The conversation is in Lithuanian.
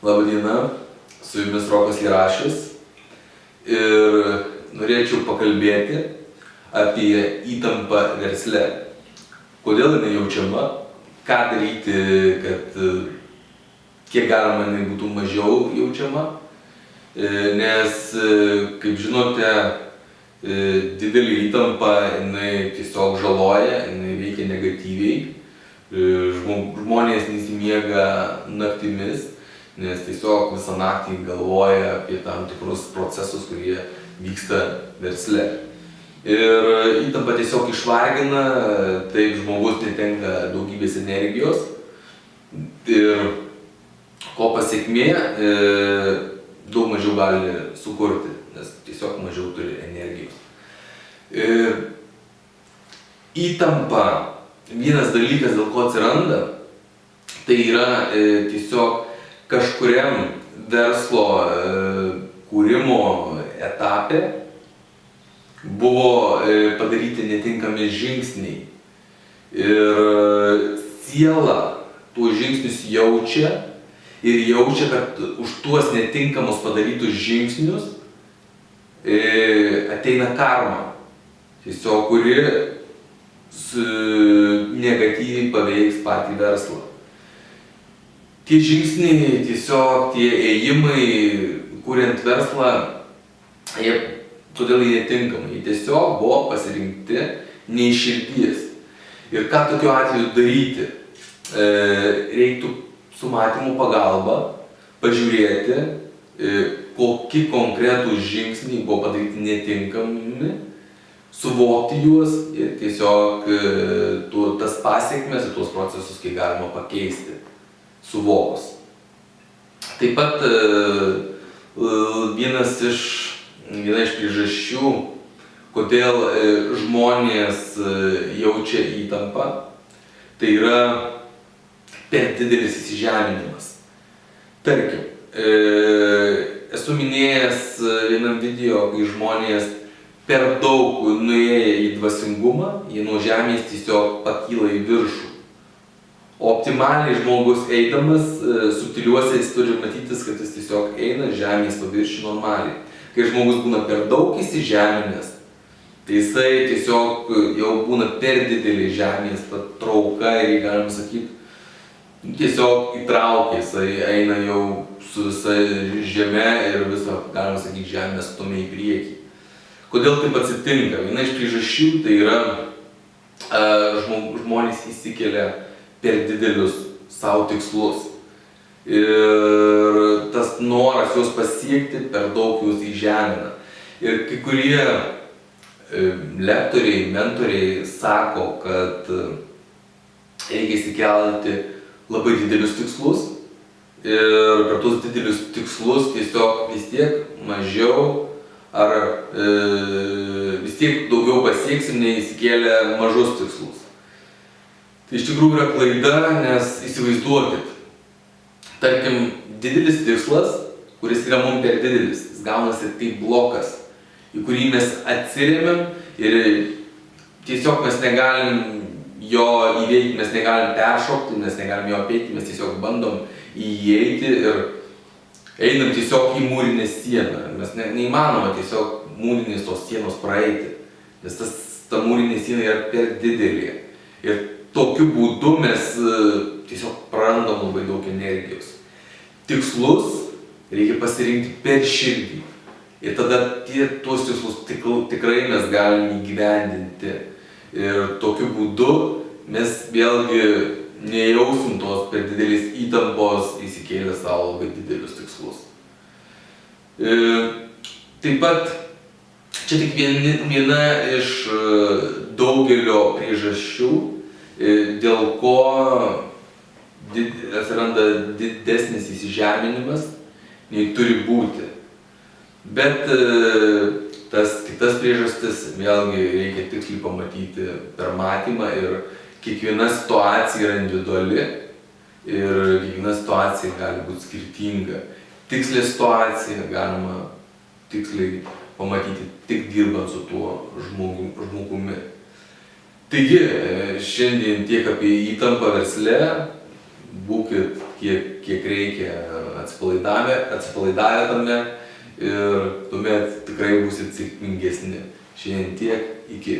Labą dieną, su jumis Rokas Jarašius ir norėčiau pakalbėti apie įtampą versle. Kodėl jinai jaučiama, ką daryti, kad kiek galima jinai būtų mažiau jaučiama, nes, kaip žinote, didelė įtampa jinai tiesiog žaloja, jinai veikia negatyviai, žmonės nesimiega naktimis, nes tiesiog visą naktį galvoja apie tam tikrus procesus, kurie vyksta versle. Ir įtampa tiesiog išvargina, taip žmogus netenka daugybės energijos ir ko pasekmė daug mažiau gali sukurti, nes tiesiog mažiau turi energijos. Įtampa, vienas dalykas, dėl ko atsiranda, tai yra tiesiog kažkuriam verslo kūrimo etape buvo padaryti netinkami žingsniai ir siela tuos žingsnius jaučia ir jaučia, kad už tuos netinkamus padarytus žingsnius ateina karma, tiesiog kuri negatyviai paveiks patį verslą. Tie žingsniai, tiesiog tie ėjimai, kuriant verslą, todėl jie netinkami, jie tiesiog buvo pasirinkti ne iš širdies. Ir ką tokiu atveju daryti? Reiktų su matymu pagalba pažiūrėti, kokie konkretūs žingsniai buvo padaryti netinkami, suvokti juos ir tiesiog tas pasekmes ir tuos procesus, kai galima pakeisti, suvokus. Taip pat viena iš priežasčių, kodėl žmonės jaučia įtampą, tai yra per didelis įsižeminimas. Tarkim, esu minėjęs vienam video, kai žmonės per daug nuėję į dvasingumą, jie nuo žemės tiesiog pakyla į viršų. Optimaliai žmogus eidamas subtiliuose jis turi matytis, kad jis tiesiog eina žemės paviršių normaliai. Kai žmogus būna per daug įsižeminęs, tai jisai tiesiog jau būna per didelį žemės trauka ir, galima sakyti, tiesiog įtraukia, jisai eina jau su visa žeme ir visą, galima sakyti, žemę stumia į priekį. Kodėl taip atsitinka? Viena iš priežasčių tai yra žmonės įsikelia per didelius savo tikslus. Ir tas noras juos pasiekti per daug juos įžemina. Ir kai kurie lektoriai, mentoriai sako, kad reikia įsikelti labai didelius tikslus ir per tuos didelius tikslus tiesiog vis tiek mažiau ar vis tiek daugiau pasieksim, nei įsikėlę mažus tikslus. Tai iš tikrųjų yra klaida, nes įsivaizduokit, tarkim, didelis tikslas, kuris yra mums per didelis, jis gaunasi kaip blokas, į kurį mes atsiremiam ir tiesiog mes negalim jo įveikti, mes negalim peršokti, mes negalim jo apeiti, mes tiesiog bandom įeiti ir einam tiesiog į mūrinę sieną. Mes neįmanoma tiesiog mūrinės tos sienos praeiti, nes ta mūrinė siena yra per didelė. Ir tokiu būdu mes tiesiog prarandam labai daug energijos. Tikslus reikia pasirinkti per širdį. Ir tada tuos tikslus tikrai mes galim įgyvendinti. Ir tokiu būdu mes vėlgi nejausim tos per didelės įtampos įsikėlę savo labai didelius tikslus. Taip pat čia tik viena iš daugelio priežasčių, dėl ko atsiranda didesnis įsižeminimas, nei turi būti. Bet tas kitas priežastis vėlgi reikia tiksliai pamatyti per matymą ir kiekviena situacija yra individuali ir kiekviena situacija gali būti skirtinga. Tikslę situaciją galima tiksliai pamatyti tik dirbant su tuo žmogumi. Taigi, šiandien tiek apie įtampą versle, būkit kiek reikia atsipalaidavę tame ir tuomet tikrai būsit sėkmingesni. Šiandien tiek, iki.